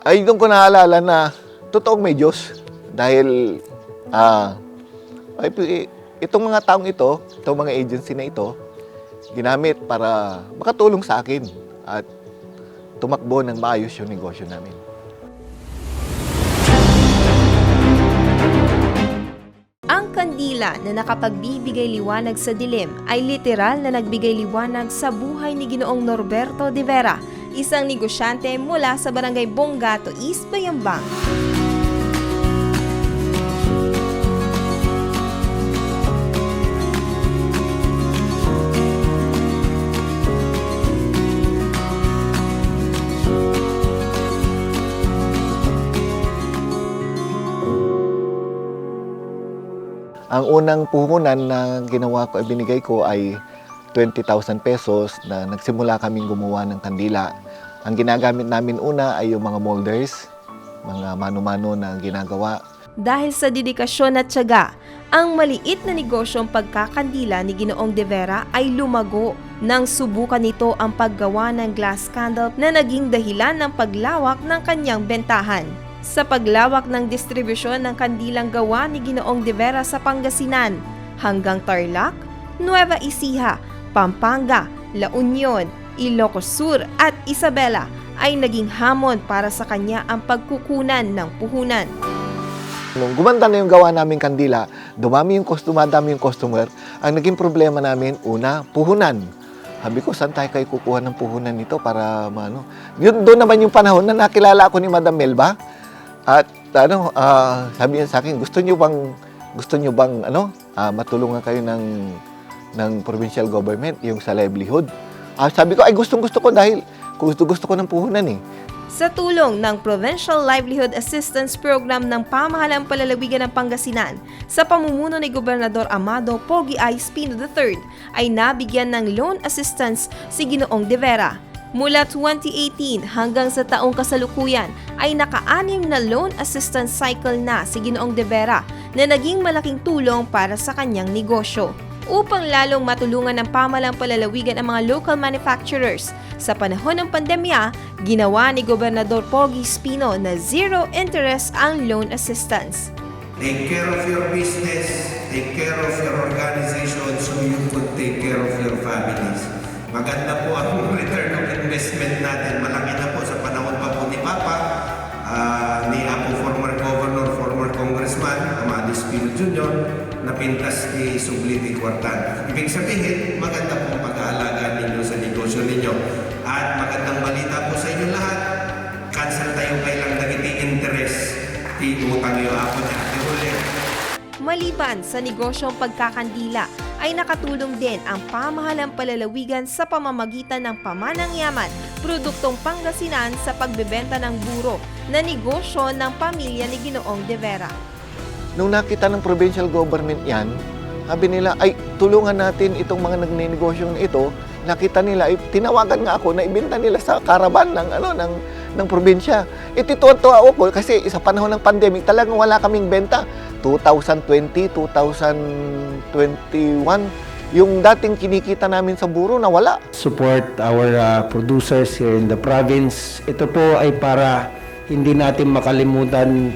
Ay doon ko naalala na totoong may Diyos. Dahil itong mga taong ito, itong mga agency na ito, ginamit para makatulong sa akin at tumakbo ng maayos yung negosyo namin. Ang kandila na nakapagbibigay liwanag sa dilim ay literal na nagbigay liwanag sa buhay ni Ginoong Norberto de Vera, isang negosyante mula sa Barangay Bongato, East Bayambang. Ang unang puhunan na ginawa ko, binigay ko ay 20,000 pesos na nagsimula kaming gumawa ng kandila. Ang ginagamit namin una ay yung mga molders, mga mano-mano na ginagawa. Dahil sa dedikasyon at tiyaga, ang maliit na negosyong pagkakandila ni Ginoong de Vera ay lumago nang subukan nito ang paggawa ng glass candle na naging dahilan ng paglawak ng kanyang bentahan. Sa paglawak ng distribusyon ng kandilang gawa ni Ginoong de Vera sa Pangasinan hanggang Tarlac, Nueva Ecija, Pampanga, La Union, Ilocos Sur at Isabela ay naging hamon para sa kanya ang pagkukunan ng puhunan. Nung gumanda na yung gawa naming kandila, dumami yung customer. Ang naging problema namin, una, puhunan. Sabi ko, saan tayo kayo kukuha ng puhunan nito para maano? Doon naman yung panahon na nakilala ako ni Madam Melba. At sabi niya sa akin, gusto niyo bang matulungan kayo ng provincial government yung sa livelihood? Sabi ko, ay gustong-gusto ko dahil gusto ko ng puhunan eh. Sa tulong ng Provincial Livelihood Assistance Program ng Pamahalang Palalawigan ng Pangasinan sa pamumuno ni Gobernador Amado Pogi I. Espino III ay nabigyan ng loan assistance si Ginoong de Vera. Mula 2018 hanggang sa taong kasalukuyan ay naka-anim na loan assistance cycle na si Ginoong de Vera na naging malaking tulong para sa kanyang negosyo. Upang lalong matulungan ng pamahalang palalawigan ang mga local manufacturers, sa panahon ng pandemya, ginawa ni Gobernador Pogi Espino na zero interest ang loan assistance. Take care of your business, take care of your organization so you could take care of your families. Maganda po ang return of investment natin. Malaki na po sa panahon pa po ni Papa, ni Apo former governor, former congressman, Amado Espino Jr., na pintas ni Subliti Cuartan. Ibig sabihin, maganda po pag-aalaga ninyo sa negosyo ninyo. At magandang balita po sa inyo lahat, cancel tayo kailang nagiti interest, utang yung Apo niya. Maliban sa negosyong pagkakandila, ay nakatulong din ang pamahalang palalawigan sa pamamagitan ng pamanang yaman, produktong Pangasinan sa pagbebenta ng buro na negosyo ng pamilya ni Ginoong de Vera. Nung nakita ng provincial government yan, sabi nila, ay tulungan natin itong mga nagnenegosyo ito. Nakita nila, tinawagan nga ako na ibenta nila sa karaban ng probinsya. Itutuwa ako kasi sa panahon ng pandemic talagang wala kaming benta. 2020, 2021, yung dating kinikita namin sa buro nawala. Support our producers here in the province. Ito po ay para hindi natin makalimutan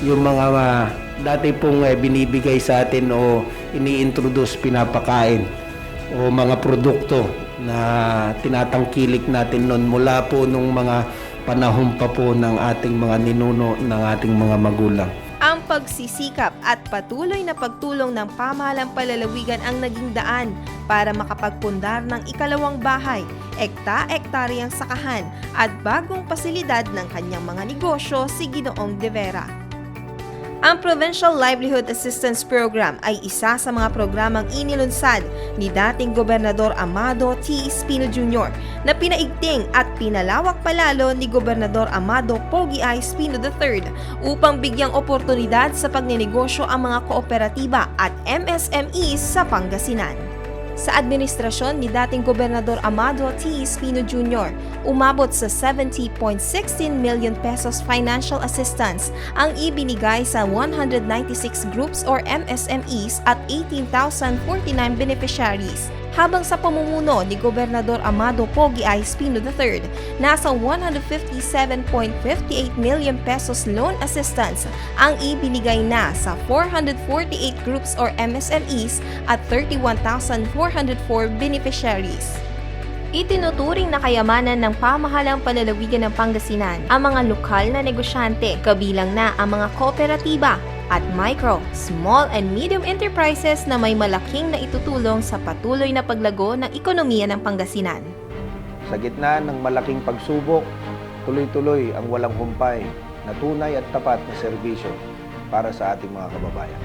yung mga dati pong binibigay sa atin o ini-introduce, pinapakain o mga produkto na tinatangkilik natin noon mula po nung mga panahon pa po ng ating mga ninuno, ng ating mga magulang. Ang pagsisikap at patuloy na pagtulong ng pamahalang palalawigan ang naging daan para makapagpundar ng ikalawang bahay, ekta-ektaryang sakahan at bagong pasilidad ng kanyang mga negosyo si Ginoong de Vera. Ang Provincial Livelihood Assistance Program ay isa sa mga programang inilunsad ni dating Gobernador Amado T. Espino Jr. na pinaigting at pinalawak palalo ni Gobernador Amado Pogi I. Espino III upang bigyang oportunidad sa pagnenegosyo ang mga kooperatiba at MSMEs sa Pangasinan. Sa administrasyon ni dating Gobernador Amado T. Espino Jr., umabot sa 70.16 million pesos financial assistance ang ibinigay sa 196 groups or MSMEs at 18,049 beneficiaries. habang sa pamumuno ni Gobernador Amado Pogi I. Espino III, nasa 157.58 million pesos loan assistance ang ibinigay na sa 448 groups or MSMEs at 31,404 beneficiaries. Itinuturing na kayamanan ng pamahalang palalawigan ng Pangasinan ang mga lokal na negosyante, kabilang na ang mga kooperatiba at micro, small and medium enterprises na may malaking naitutulong sa patuloy na paglago ng ekonomiya ng Pangasinan. Sa gitna ng malaking pagsubok, tuloy-tuloy ang walang humpay na tunay at tapat na serbisyo para sa ating mga kababayan.